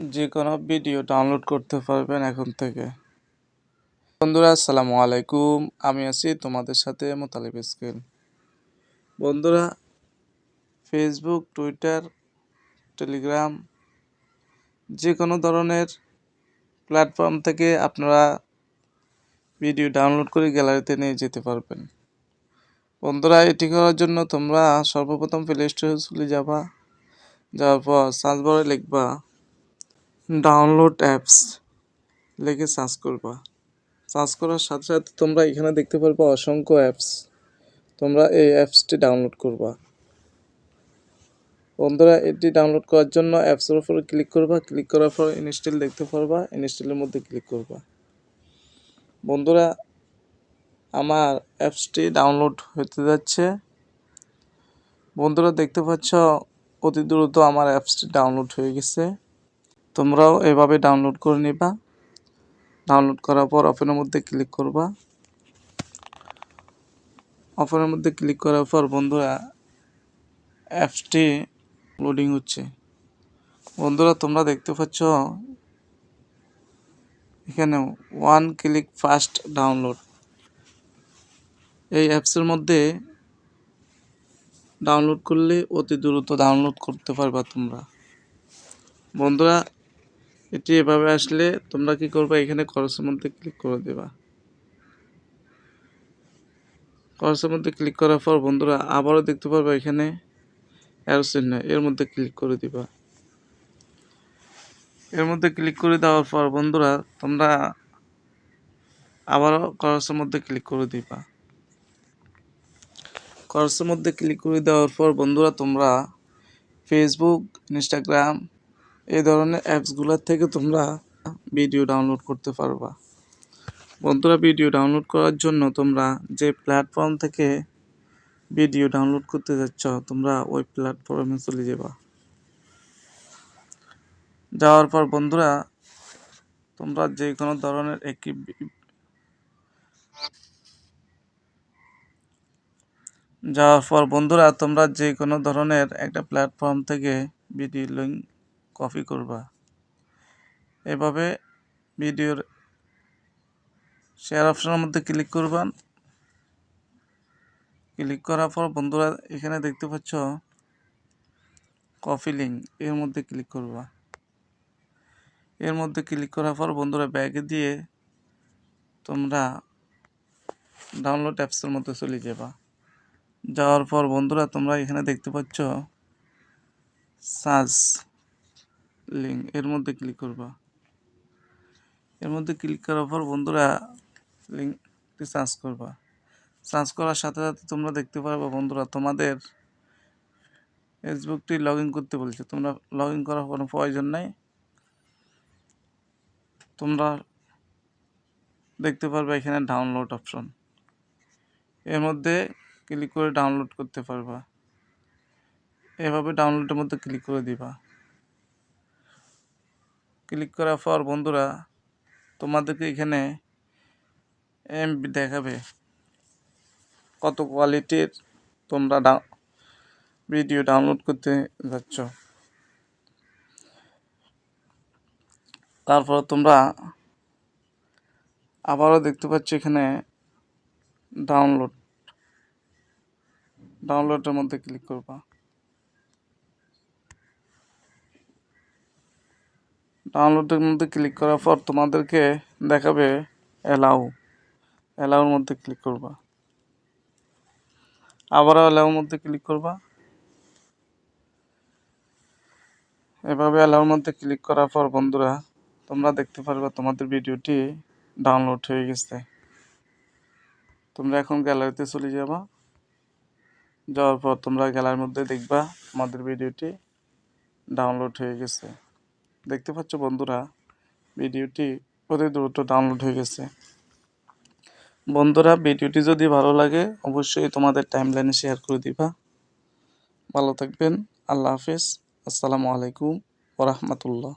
যে কোনো video download করতে পারবেন এখন থেকে। বন্ধুরা আসসালামু আলাইকুম, আমি আছি তোমাদের সাথে মোতালেব স্কিল। বন্ধুরা, ফেসবুক, টুইটার, টেলিগ্রাম যে কোনো ধরনের প্ল্যাটফর্ম থেকে আপনারা ভিডিও ডাউনলোড করে গ্যালারিতে নিয়ে যেতে পারবেন। বন্ধুরা, এটি করার জন্য তোমরা সর্বপ্রথম প্লে স্টোরে চলে যাওয়ার পর সার্চ বারে লিখবা ডাউনলোড অ্যাপস, লিখে সার্চ করবা। সার্চ করার সাথে সাথে তোমরা এখানে দেখতে পারবা অসংখ্য অ্যাপস। তোমরা এই অ্যাপসটি ডাউনলোড করবা। বন্ধুরা, এটি ডাউনলোড করার জন্য অ্যাপসের উপরে ক্লিক করবা। ক্লিক করার পর ইনস্টল দেখতে পারবা, ইনস্টলের মধ্যে ক্লিক করবা। বন্ধুরা, আমার অ্যাপসটি ডাউনলোড হতে যাচ্ছে। বন্ধুরা, দেখতে পাচ্ছ অতি দ্রুত আমার অ্যাপসটি ডাউনলোড হয়ে গেছে। তোমরাও এভাবে ডাউনলোড করে নিবা। ডাউনলোড করার পর ওপেনের মধ্যে ক্লিক করবা। ওপেনের মধ্যে ক্লিক করার পর বন্ধুরা অ্যাপসটি লোডিং হচ্ছে। বন্ধুরা, তোমরা দেখতে পাচ্ছ এখানে ওয়ান ক্লিক ফাস্ট ডাউনলোড। এই অ্যাপসের মধ্যে ডাউনলোড করলে অতি দ্রুত ডাউনলোড করতে পারবা তোমরা। বন্ধুরা, এটি এভাবে আসলে তোমরা কি করবা, এখানে খরচের মধ্যে ক্লিক করে দেবা। খরচের মধ্যে ক্লিক করার পর বন্ধুরা আবারও দেখতে পারবা এখানে অ্যারো চিহ্ন, এর মধ্যে ক্লিক করে দিবা। এর মধ্যে ক্লিক করে দেওয়ার পর বন্ধুরা তোমরা আবারও খরচের মধ্যে ক্লিক করে দিবা। খরচের মধ্যে ক্লিক করে দেওয়ার পর বন্ধুরা তোমরা ফেসবুক, ইনস্টাগ্রাম এই ধরনের অ্যাপসগুলোর থেকে তোমরা ভিডিও ডাউনলোড করতে পারবা। বন্ধুরা, ভিডিও ডাউনলোড করার জন্য তোমরা যে প্ল্যাটফর্ম থেকে ভিডিও ডাউনলোড করতে যাচ্ছ তোমরা ওই প্ল্যাটফর্মে চলে যাওয়ার পর বন্ধুরা তোমরা যে কোনো ধরনের একটা প্ল্যাটফর্ম থেকে ভিডিও লিঙ্ক কপি করবা। এভাবে ভিডিওর শেয়ার অপশনের মধ্যে ক্লিক করবা। ক্লিক করার পর বন্ধুরা এখানে দেখতে পাচ্ছ কপি লিঙ্ক, এর মধ্যে ক্লিক করবা। এর মধ্যে ক্লিক করার পর বন্ধুরা ব্যাগে দিয়ে তোমরা ডাউনলোড অ্যাপসের মধ্যে চলে যাওয়ার পর বন্ধুরা তোমরা এখানে দেখতে পাচ্ছ সার্চ লিঙ্ক, এর মধ্যে ক্লিক করবা। এর মধ্যে ক্লিক করার পর বন্ধুরা লিঙ্কটি সার্চ করবা। সার্চ করার সাথে সাথে তোমরা দেখতে পারবা বন্ধুরা তোমাদের ফেসবুকটি লগ ইন করতে বলছে। তোমরা লগ ইন করার কোনো প্রয়োজন নাই। তোমরা দেখতে পারবে এখানে ডাউনলোড অপশন, এর মধ্যে ক্লিক করে ডাউনলোড করতে পারবা। এভাবে ডাউনলোডের মধ্যে ক্লিক করে দিবা। ক্লিক করার পর বন্ধুরা তোমাদেরকে এখানে এমবি দেখাবে, কত কোয়ালিটির তোমরা ভিডিও ডাউনলোড করতে যাচ্ছ। তারপর তোমরা আবারও দেখতে পাচ্ছ এখানে ডাউনলোডের মধ্যে ক্লিক করবা। ডাউনলোডের মধ্যে ক্লিক করার পর তোমাদেরকে দেখাবে অ্যালাউর মধ্যে ক্লিক করবা। আবারও অ্যালাউর মধ্যে ক্লিক করবা। এভাবে অ্যালাউর মধ্যে ক্লিক করার পর বন্ধুরা তোমরা দেখতে পারবে তোমাদের ভিডিওটি ডাউনলোড হয়ে গেছে। তোমরা এখন গ্যালারিতে চলে যাওয়ার পর তোমরা গ্যালারির মধ্যে দেখবা আমাদের ভিডিওটি ডাউনলোড হয়ে গেছে। দেখতে পাচ্ছ বন্ধুরা ভিডিওটি অতি দ্রুত ডাউনলোড হয়ে গেছে। বন্ধুরা, ভিডিওটি যদি ভালো লাগে অবশ্যই তোমাদের টাইমলাইনে শেয়ার করে দিবা। ভালো থাকবেন। আল্লাহ হাফেজ। আসসালামু আলাইকুম ওয়া রাহমাতুল্লাহ।